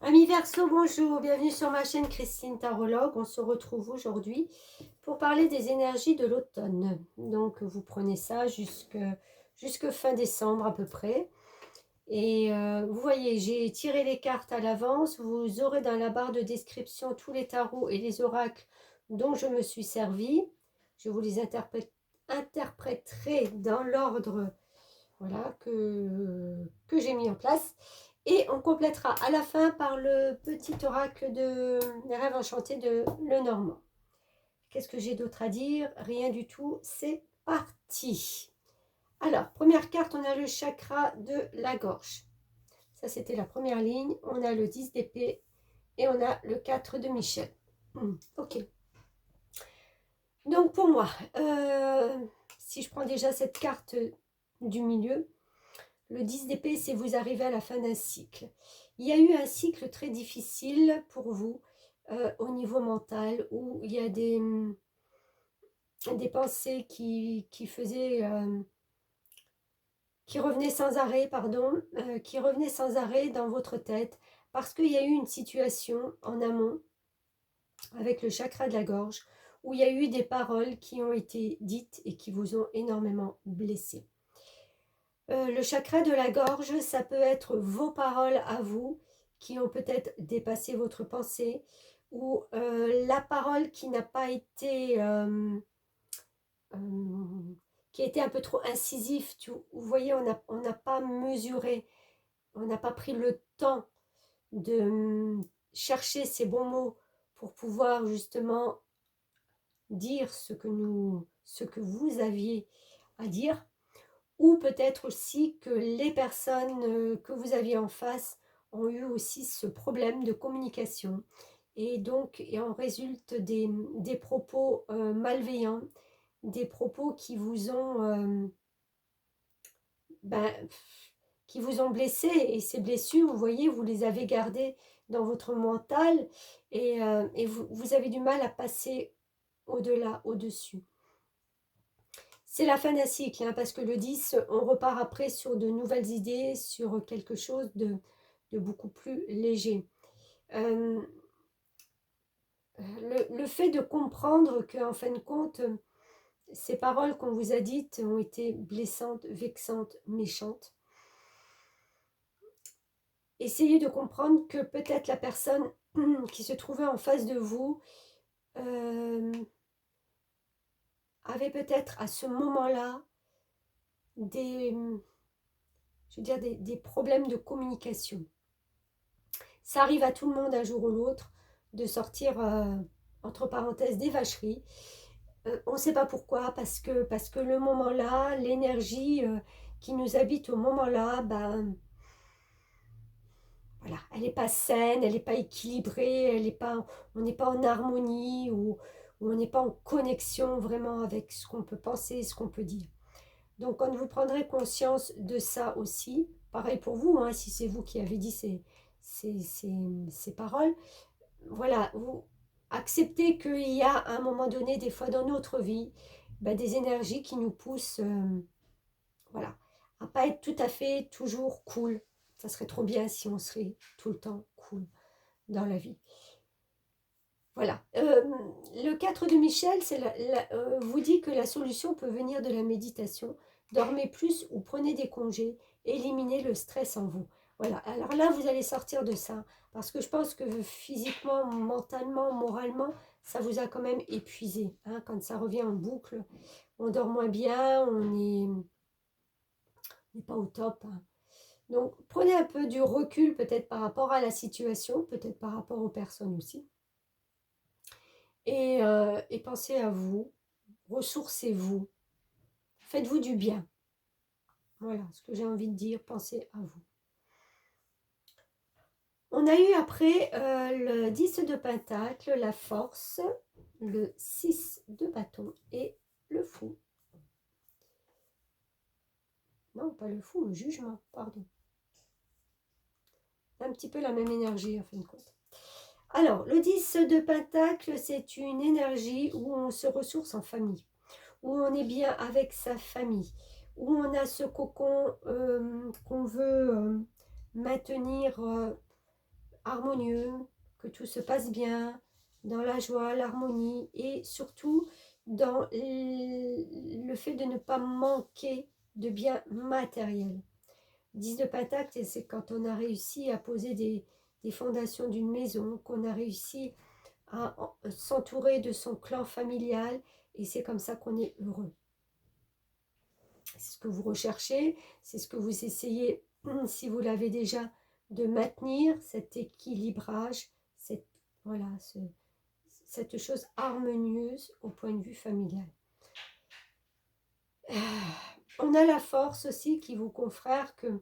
Amis Verseau, bonjour, bienvenue sur ma chaîne Christine Tarologue. On se retrouve aujourd'hui pour parler des énergies de l'automne. Donc vous prenez ça jusque fin décembre à peu près. Et vous voyez, j'ai tiré les cartes à l'avance. Vous aurez dans la barre de description tous les tarots et les oracles dont je me suis servi. Je vous les interpréterai dans l'ordre voilà, que j'ai mis en place. Et on complétera à la fin par le petit oracle des rêves enchantés de Lenormand. Qu'est-ce que j'ai d'autre à dire? Rien du tout, c'est parti. Alors, première carte, on a le chakra de la gorge. Ça, c'était la première ligne. On a le 10 d'épée et on a le 4 de Michel. Ok. Donc, pour moi, si je prends déjà cette carte du milieu, le 10 d'épée, c'est vous arrivez à la fin d'un cycle. Il y a eu un cycle très difficile pour vous au niveau mental où il y a des pensées qui faisaient, qui revenaient sans arrêt, pardon, qui revenaient sans arrêt dans votre tête parce qu'il y a eu une situation en amont avec le chakra de la gorge où il y a eu des paroles qui ont été dites et qui vous ont énormément blessé. Le chakra de la gorge, ça peut être vos paroles à vous qui ont peut-être dépassé votre pensée ou la parole qui n'a pas été, qui a été un peu trop incisif. Vous voyez, on n'a pas mesuré, on n'a pas pris le temps de chercher ces bons mots pour pouvoir justement dire ce que vous aviez à dire. Ou peut-être aussi que les personnes que vous aviez en face ont eu aussi ce problème de communication. Et donc, il en résulte des propos malveillants, des propos qui vous ont, ben, qui vous ont blessé. Et ces blessures, vous voyez, vous les avez gardées dans votre mental et vous avez du mal à passer au-delà, au-dessus. C'est la fin d'un cycle, hein, parce que le 10, on repart après sur de nouvelles idées, sur quelque chose de beaucoup plus léger. Le fait de comprendre qu'en fin de compte, ces paroles qu'on vous a dites ont été blessantes, vexantes, méchantes. Essayez de comprendre que peut-être la personne qui se trouvait en face de vous avait peut-être à ce moment-là des problèmes de communication. Ça arrive à tout le monde un jour ou l'autre de sortir, entre parenthèses, des vacheries. On ne sait pas pourquoi, parce que le moment-là, l'énergie qui nous habite au moment-là, ben, voilà, elle n'est pas saine, elle n'est pas équilibrée, on n'est pas en harmonie ou on n'est pas en connexion vraiment avec ce qu'on peut penser, ce qu'on peut dire. Donc quand vous prendrez conscience de ça aussi, pareil pour vous, hein, si c'est vous qui avez dit ces paroles, voilà, vous acceptez qu'il y a à un moment donné, des fois dans notre vie, ben, des énergies qui nous poussent voilà, à pas être tout à fait toujours cool. Ça serait trop bien si on serait tout le temps cool dans la vie. Voilà. Le 4 de Michel vous dit que la solution peut venir de la méditation. Dormez plus ou prenez des congés. Éliminez le stress en vous. Voilà. Alors là, vous allez sortir de ça. Parce que je pense que physiquement, mentalement, moralement, ça vous a quand même épuisé. Hein, quand ça revient en boucle, on dort moins bien, on n'est pas au top. Hein. Donc, prenez un peu du recul peut-être par rapport à la situation, peut-être par rapport aux personnes aussi. Et pensez à vous, ressourcez-vous, faites-vous du bien. Voilà ce que j'ai envie de dire, pensez à vous. On a eu après le 10 de pentacle, la force, le 6 de bâton et le fou. Non, pas le fou, le jugement, pardon. Un petit peu la même énergie en fin de compte. Alors, le 10 de pentacle, c'est une énergie où on se ressource en famille, où on est bien avec sa famille, où on a ce cocon qu'on veut maintenir harmonieux, que tout se passe bien, dans la joie, l'harmonie et surtout dans le fait de ne pas manquer de biens matériels. 10 de Pentacle, c'est quand on a réussi à poser des fondations d'une maison, qu'on a réussi à s'entourer de son clan familial et c'est comme ça qu'on est heureux. C'est ce que vous recherchez, c'est ce que vous essayez, si vous l'avez déjà, de maintenir, cet équilibrage, voilà, cette chose harmonieuse au point de vue familial. On a la force aussi qui vous confère que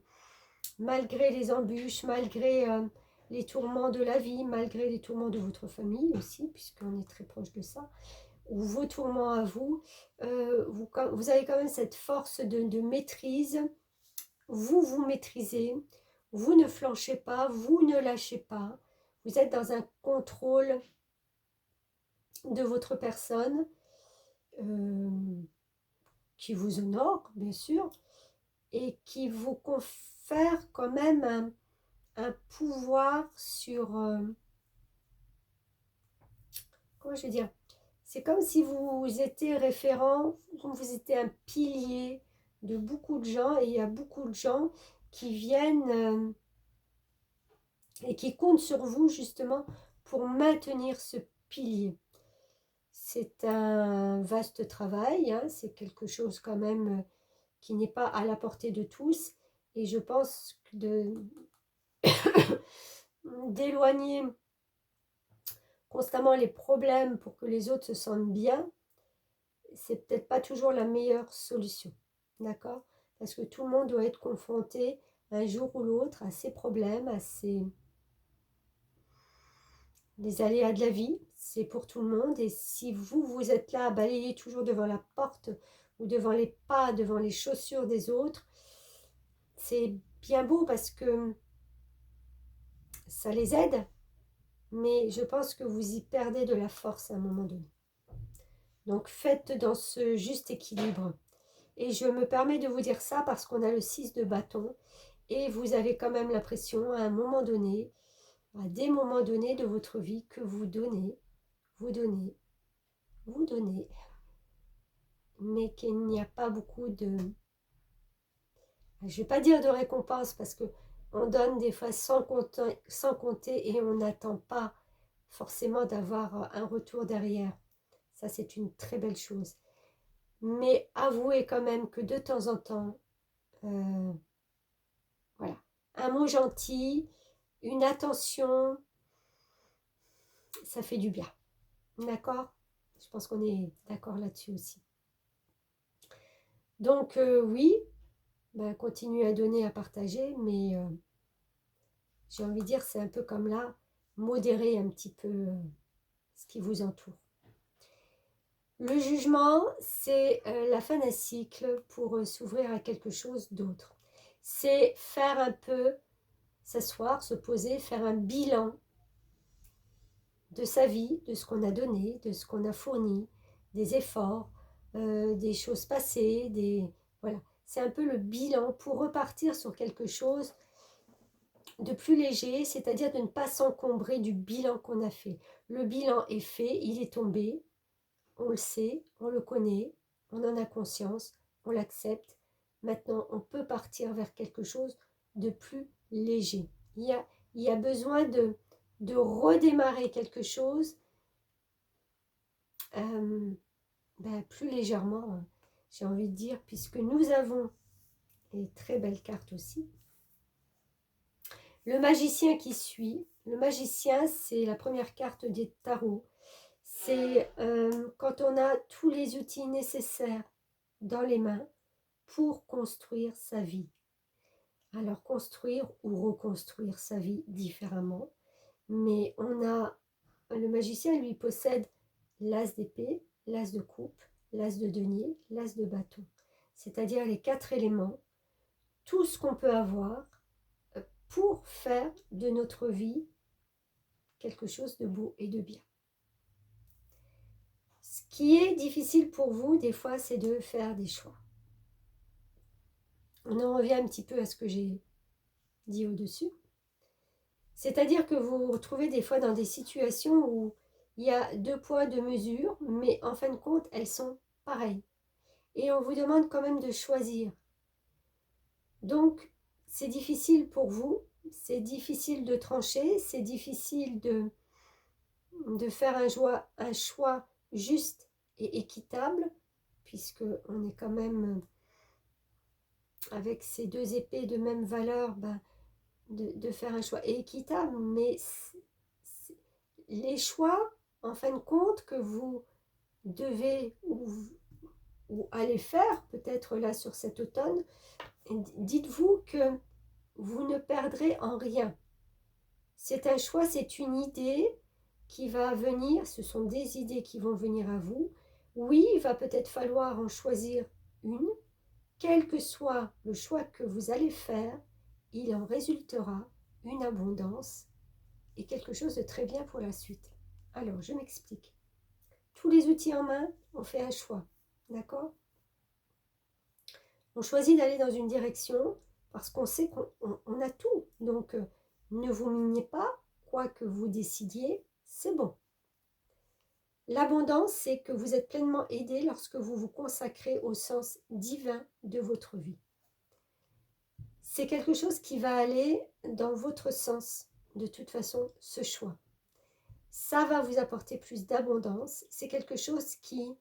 malgré les embûches, malgré les tourments de la vie, malgré les tourments de votre famille aussi, puisqu'on est très proche de ça, ou vos tourments à vous, vous avez quand même cette force de maîtrise. Vous vous maîtrisez, vous ne flanchez pas, vous ne lâchez pas. Vous êtes dans un contrôle de votre personne qui vous honore, bien sûr, et qui vous confère quand même un pouvoir sur... comment je vais dire? C'est comme si vous étiez référent, vous étiez un pilier de beaucoup de gens, et il y a beaucoup de gens qui viennent et qui comptent sur vous justement pour maintenir ce pilier. C'est un vaste travail, hein, c'est quelque chose quand même qui n'est pas à la portée de tous, et je pense que d'éloigner constamment les problèmes pour que les autres se sentent bien, c'est peut-être pas toujours la meilleure solution, d'accord? Parce que tout le monde doit être confronté un jour ou l'autre à ses problèmes, à les aléas de la vie, c'est pour tout le monde. Et si vous êtes là à balayer toujours devant la porte ou devant les pas, devant les chaussures des autres, c'est bien beau parce que ça les aide, mais je pense que vous y perdez de la force à un moment donné. Donc faites dans ce juste équilibre. Et je me permets de vous dire ça parce qu'on a le 6 de bâton et vous avez quand même l'impression à un moment donné, à des moments donnés de votre vie, que vous donnez, mais qu'il n'y a pas beaucoup de... Je ne vais pas dire de récompense parce que on donne des fois sans compter et on n'attend pas forcément d'avoir un retour derrière. Ça, c'est une très belle chose. Mais avouez quand même que de temps en temps, voilà, un mot gentil, une attention, ça fait du bien. D'accord? Je pense qu'on est d'accord là-dessus aussi. Donc oui, ben, continuez à donner, à partager, mais j'ai envie de dire, c'est un peu comme là, modérer un petit peu ce qui vous entoure. Le jugement, c'est la fin d'un cycle pour s'ouvrir à quelque chose d'autre. C'est faire un peu, s'asseoir, se poser, faire un bilan de sa vie, de ce qu'on a donné, de ce qu'on a fourni, des efforts, des choses passées, voilà. C'est un peu le bilan pour repartir sur quelque chose de plus léger, c'est-à-dire de ne pas s'encombrer du bilan qu'on a fait. Le bilan est fait, il est tombé, on le sait, on le connaît, on en a conscience, on l'accepte. Maintenant, on peut partir vers quelque chose de plus léger. Il y a besoin de redémarrer quelque chose plus légèrement, j'ai envie de dire, puisque nous avons, et très belle carte aussi, le magicien qui suit. Le magicien, c'est la première carte des tarots. C'est quand on a tous les outils nécessaires dans les mains pour construire sa vie. Alors construire ou reconstruire sa vie différemment. Mais on a, le magicien lui possède l'as d'épée, l'as de coupe, l'as de denier, l'as de bâton. C'est-à-dire les 4 éléments, tout ce qu'on peut avoir pour faire de notre vie quelque chose de beau et de bien. Ce qui est difficile pour vous, des fois, c'est de faire des choix. On en revient un petit peu à ce que j'ai dit au-dessus. C'est-à-dire que vous vous retrouvez des fois dans des situations où il y a 2 poids, 2 mesures, mais en fin de compte, elles sont pareilles. Et on vous demande quand même de choisir. Donc, c'est difficile pour vous, c'est difficile de trancher, c'est difficile de faire un choix juste et équitable, puisque on est quand même avec ces 2 épées de même valeur, ben, de faire un choix équitable, mais les choix, en fin de compte, que vous devez ou allez faire, peut-être là sur cet automne, dites-vous que vous ne perdrez en rien. C'est un choix, c'est une idée qui va venir, ce sont des idées qui vont venir à vous. Oui, il va peut-être falloir en choisir une. Quel que soit le choix que vous allez faire, il en résultera une abondance et quelque chose de très bien pour la suite. Alors, je m'explique. Tous les outils en main, on fait un choix. D'accord? On choisit d'aller dans une direction parce qu'on sait qu'on a tout. Donc, ne vous miniez pas, quoi que vous décidiez, c'est bon. L'abondance, c'est que vous êtes pleinement aidé lorsque vous vous consacrez au sens divin de votre vie. C'est quelque chose qui va aller dans votre sens, de toute façon, ce choix. Ça va vous apporter plus d'abondance. C'est quelque chose qui...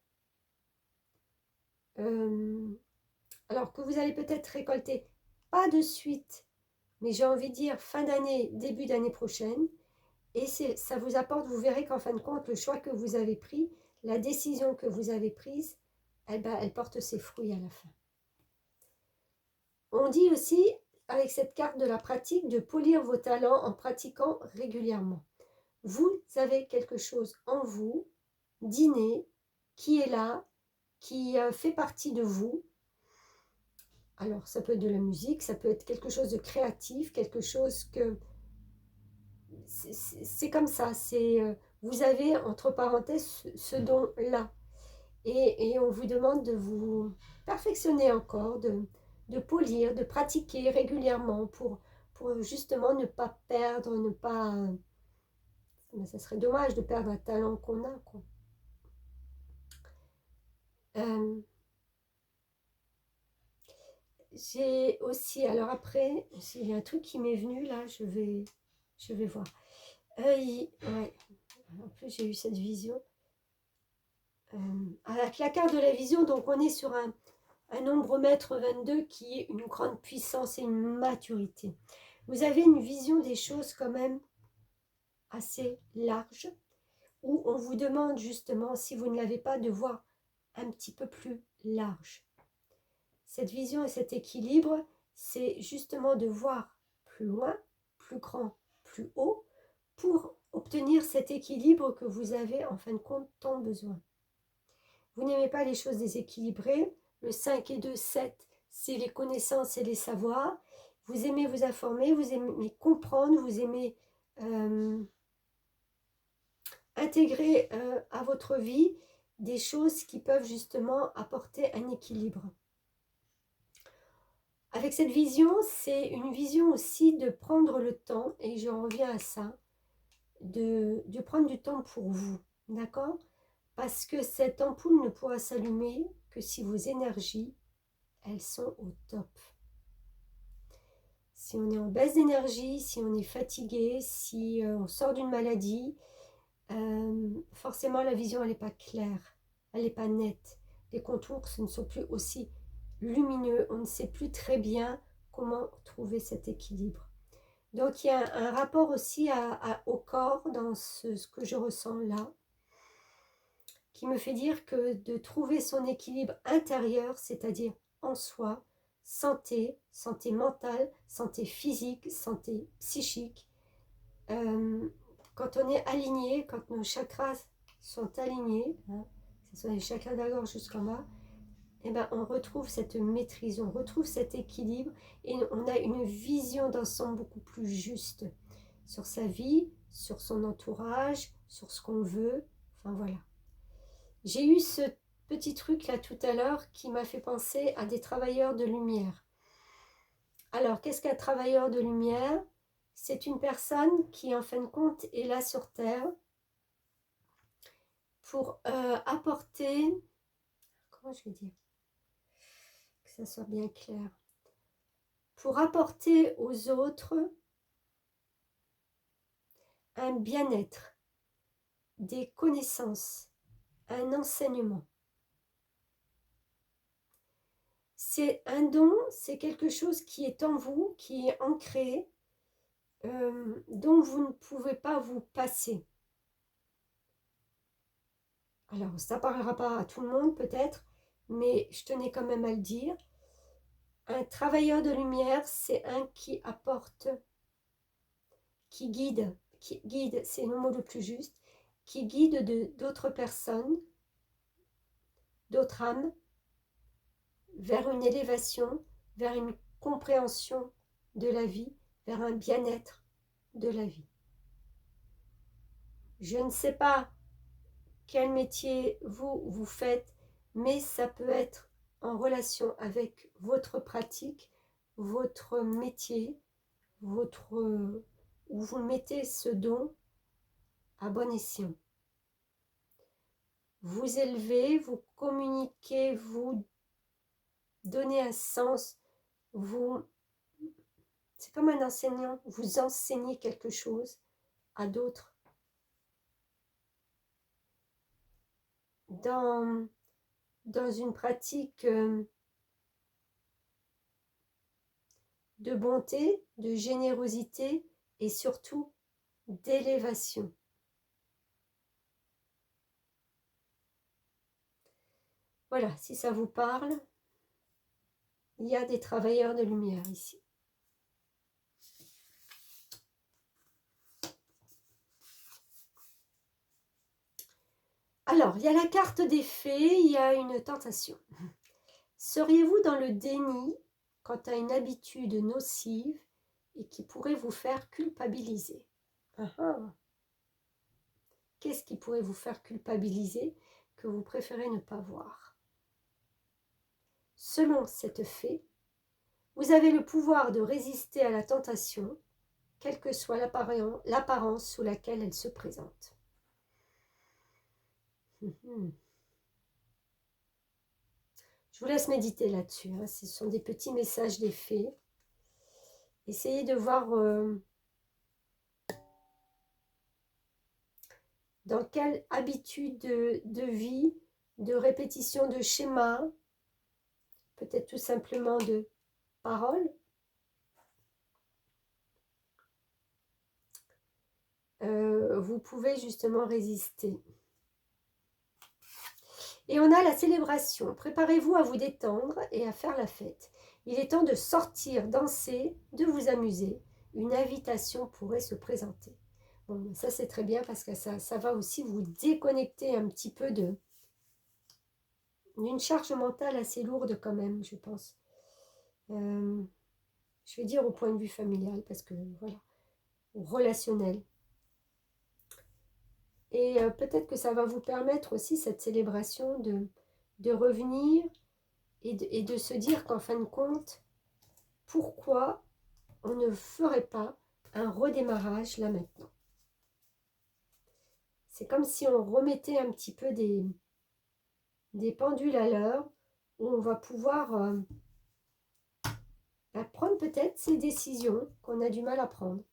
alors que vous allez peut-être récolter, pas de suite, mais j'ai envie de dire fin d'année, début d'année prochaine. Et ça vous apporte, vous verrez qu'en fin de compte, le choix que vous avez pris, la décision que vous avez prise, elle porte ses fruits à la fin. On dit aussi, avec cette carte de la pratique, de polir vos talents en pratiquant régulièrement. Vous avez quelque chose en vous, d'inné, qui est là, qui fait partie de vous. Alors, ça peut être de la musique, ça peut être quelque chose de créatif, quelque chose que... C'est comme ça, vous avez, entre parenthèses, ce don-là. Et on vous demande de vous perfectionner encore, de polir, de pratiquer régulièrement pour justement ne pas perdre, ne pas... ça serait dommage de perdre un talent qu'on a, quoi. J'ai aussi, alors après, il y a un truc qui m'est venu là, je vais voir. Ouais. En plus, j'ai eu cette vision. Avec la carte de la vision, donc on est sur un nombre-mètre 22 qui est une grande puissance et une maturité. Vous avez une vision des choses quand même assez large, où on vous demande justement, si vous ne l'avez pas, de voir un petit peu plus large. Cette vision et cet équilibre, c'est justement de voir plus loin, plus grand, plus haut, pour obtenir cet équilibre que vous avez en fin de compte tant besoin. Vous n'aimez pas les choses déséquilibrées. Le 5 et 2, 7, c'est les connaissances et les savoirs. Vous aimez vous informer, vous aimez comprendre, vous aimez intégrer à votre vie des choses qui peuvent justement apporter un équilibre. Avec cette vision, c'est une vision aussi de prendre le temps, et je reviens à ça, de prendre du temps pour vous, d'accord? Parce que cette ampoule ne pourra s'allumer que si vos énergies, elles sont au top. Si on est en baisse d'énergie, si on est fatigué, si on sort d'une maladie, forcément la vision, elle n'est pas claire, elle n'est pas nette. Les contours, ce ne sont plus aussi lumineux, on ne sait plus très bien comment trouver cet équilibre. Donc il y a un rapport aussi au corps dans ce que je ressens là, qui me fait dire que de trouver son équilibre intérieur, c'est-à-dire en soi, santé mentale, santé physique, santé psychique, quand on est aligné, quand nos chakras sont alignés, hein, que ce soit les chakras de la gorge jusqu'en bas, eh ben, on retrouve cette maîtrise, on retrouve cet équilibre et on a une vision d'ensemble beaucoup plus juste sur sa vie, sur son entourage, sur ce qu'on veut, enfin voilà. J'ai eu ce petit truc là tout à l'heure qui m'a fait penser à des travailleurs de lumière. Alors, qu'est-ce qu'un travailleur de lumière? c'est une personne qui, en fin de compte, est là sur Terre pour apporter, comment je vais dire, que ça soit bien clair, pour apporter aux autres un bien-être, des connaissances, un enseignement. C'est un don, c'est quelque chose qui est en vous, qui est ancré, dont vous ne pouvez pas vous passer. Alors, ça ne parlera pas à tout le monde peut-être, mais je tenais quand même à le dire. Un travailleur de lumière, c'est un qui apporte, qui guide, c'est le mot le plus juste, qui guide d'autres personnes, d'autres âmes, vers une élévation, vers une compréhension de la vie, vers un bien-être de la vie. Je ne sais pas quel métier vous faites, mais ça peut être en relation avec votre pratique, votre métier, où vous mettez ce don à bon escient. Vous élevez, vous communiquez, vous donnez un sens, c'est comme un enseignant, vous enseignez quelque chose à d'autres. Dans une pratique de bonté, de générosité et surtout d'élévation. Voilà, si ça vous parle, il y a des travailleurs de lumière ici. Alors, il y a la carte des fées, il y a une tentation. Seriez-vous dans le déni quant à une habitude nocive et qui pourrait vous faire culpabiliser? Qu'est-ce qui pourrait vous faire culpabiliser que vous préférez ne pas voir? Selon cette fée, vous avez le pouvoir de résister à la tentation, quelle que soit l'apparence sous laquelle elle se présente. Je vous laisse méditer là-dessus. Hein. Ce sont des petits messages des fées. Essayez de voir dans quelle habitude de vie, de répétition de schémas, peut-être tout simplement de paroles, vous pouvez justement résister. Et on a la célébration. Préparez-vous à vous détendre et à faire la fête. Il est temps de sortir, danser, de vous amuser. Une invitation pourrait se présenter. Bon, ça c'est très bien parce que ça va aussi vous déconnecter un petit peu d'une charge mentale assez lourde quand même, je pense. Je vais dire au point de vue familial parce que voilà, relationnel. Et peut-être que ça va vous permettre aussi cette célébration de revenir et de se dire qu'en fin de compte, pourquoi on ne ferait pas un redémarrage là maintenant? C'est comme si on remettait un petit peu des pendules à l'heure où on va pouvoir prendre peut-être ces décisions qu'on a du mal à prendre.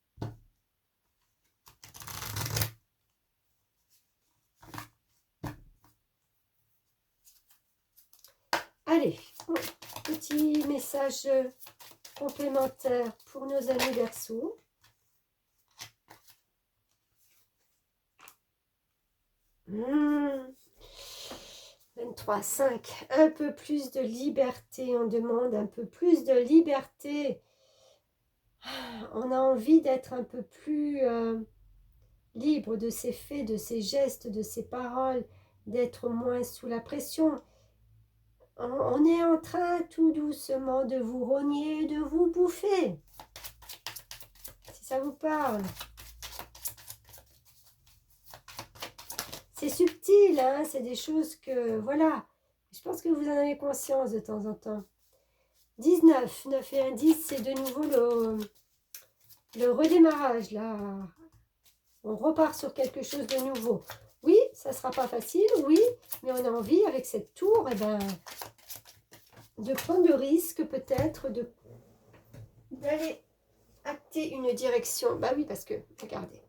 Allez, petit message complémentaire pour nos amis Verseaux. 23, 5. Un peu plus de liberté. On demande un peu plus de liberté. On a envie d'être un peu plus libre de ses faits, de ses gestes, de ses paroles, d'être moins sous la pression. On est en train tout doucement de vous rogner, de vous bouffer. Si ça vous parle. C'est subtil, hein, c'est des choses que, voilà, je pense que vous en avez conscience de temps en temps. 19, 9 et 1, 10, c'est de nouveau le redémarrage, là, on repart sur quelque chose de nouveau. Oui, ça ne sera pas facile, oui, mais on a envie, avec cette tour, eh ben, de prendre le risque peut-être d'aller acter une direction. Bah oui, parce que, regardez,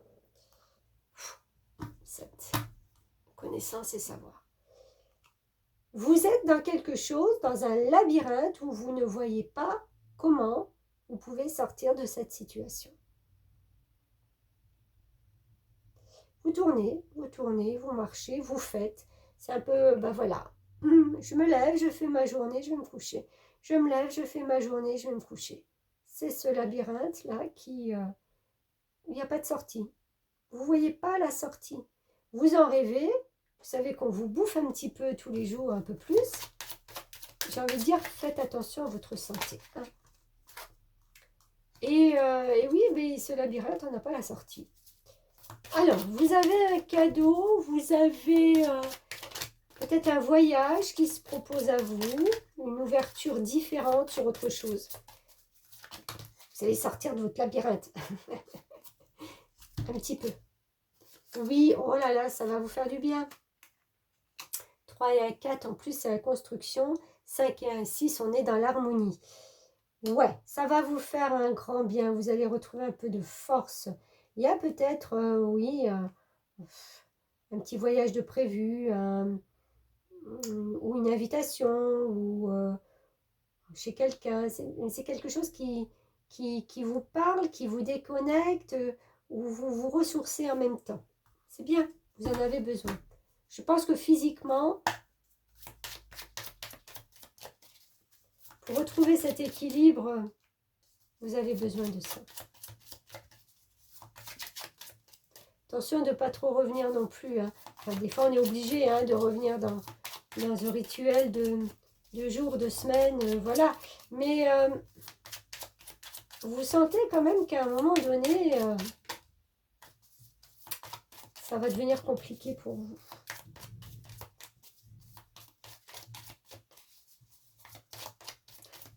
cette connaissance et savoir. Vous êtes dans quelque chose, dans un labyrinthe où vous ne voyez pas comment vous pouvez sortir de cette situation. Vous tournez, vous marchez, vous faites. C'est un peu, ben voilà, je me lève, je fais ma journée, je vais me coucher. Je me lève, je fais ma journée, je vais me coucher. C'est ce labyrinthe-là qui, il n'y a pas de sortie. Vous ne voyez pas la sortie. Vous en rêvez, vous savez qu'on vous bouffe un petit peu tous les jours, un peu plus. J'ai envie de dire, faites attention à votre santé. Hein. Et oui, mais ce labyrinthe, on n'a pas la sortie. Alors, vous avez un cadeau, vous avez peut-être un voyage qui se propose à vous, une ouverture différente sur autre chose. Vous allez sortir de votre labyrinthe. Un petit peu. Oui, oh là là, ça va vous faire du bien. 3 et un 4, en plus, c'est la construction. 5 et un 6, on est dans l'harmonie. Ouais, ça va vous faire un grand bien. Vous allez retrouver un peu de force. Il y a peut-être, oui, un petit voyage de prévu, ou une invitation, ou chez quelqu'un. C'est quelque chose qui vous parle, qui vous déconnecte, où vous vous ressourcez en même temps. C'est bien, vous en avez besoin. Je pense que physiquement, pour retrouver cet équilibre, vous avez besoin de ça. Attention de ne pas trop revenir non plus. Hein. Enfin, des fois, on est obligé de revenir dans un rituel de jours, de semaines, voilà. Mais vous sentez quand même qu'à un moment donné, ça va devenir compliqué pour vous.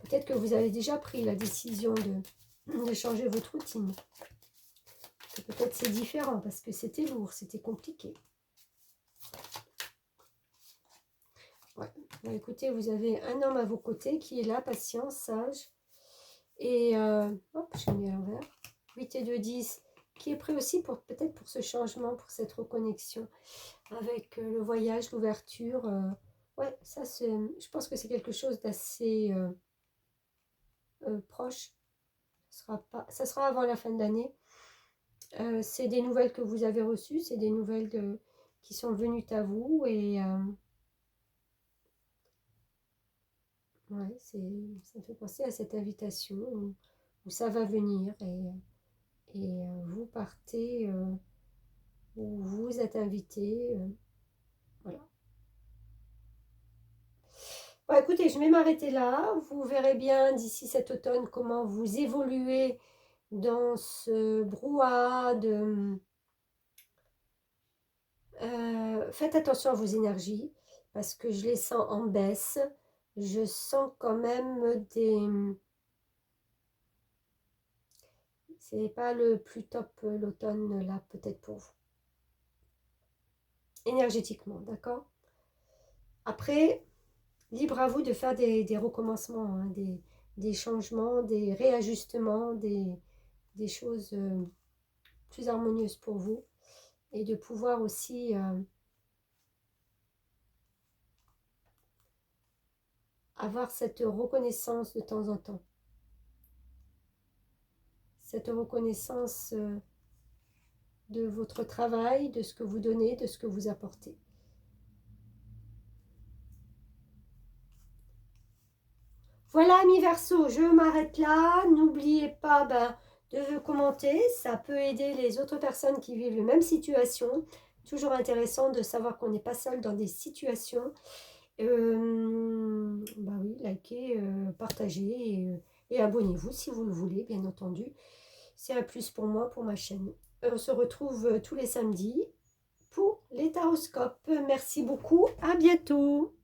Peut-être que vous avez déjà pris la décision de changer votre routine. Peut-être c'est différent parce que c'était lourd, c'était compliqué. Ouais. Bon, écoutez, vous avez un homme à vos côtés qui est là, patient, sage. Et hop, j'ai mis à l'envers. 8 et 2, 10, qui est prêt aussi pour peut-être pour ce changement, pour cette reconnexion avec le voyage, l'ouverture. Ouais, ça, je pense que c'est quelque chose d'assez proche. Ça sera avant la fin de l'année. C'est des nouvelles que vous avez reçues, c'est des nouvelles qui sont venues à vous et ouais, ça me fait penser à cette invitation où ça va venir et vous partez où vous êtes invité. Voilà. Bon, écoutez, je vais m'arrêter là. Vous verrez bien d'ici cet automne comment vous évoluez dans ce brouhaha de... faites attention à vos énergies parce que je les sens en baisse. Je sens quand même des... C'est pas le plus top l'automne là, peut-être pour vous. Énergétiquement, d'accord? Après, libre à vous de faire des recommencements, hein, des changements, des réajustements, des choses plus harmonieuses pour vous. Et de pouvoir aussi avoir cette reconnaissance de temps en temps. Cette reconnaissance de votre travail, de ce que vous donnez, de ce que vous apportez. Voilà, amis Verseau, je m'arrête là. N'oubliez pas de commenter, ça peut aider les autres personnes qui vivent la même situation. Toujours intéressant de savoir qu'on n'est pas seul dans des situations. Oui, likez, partagez et abonnez-vous si vous le voulez, bien entendu. C'est un plus pour moi, pour ma chaîne. On se retrouve tous les samedis pour les taroscopes. Merci beaucoup, à bientôt.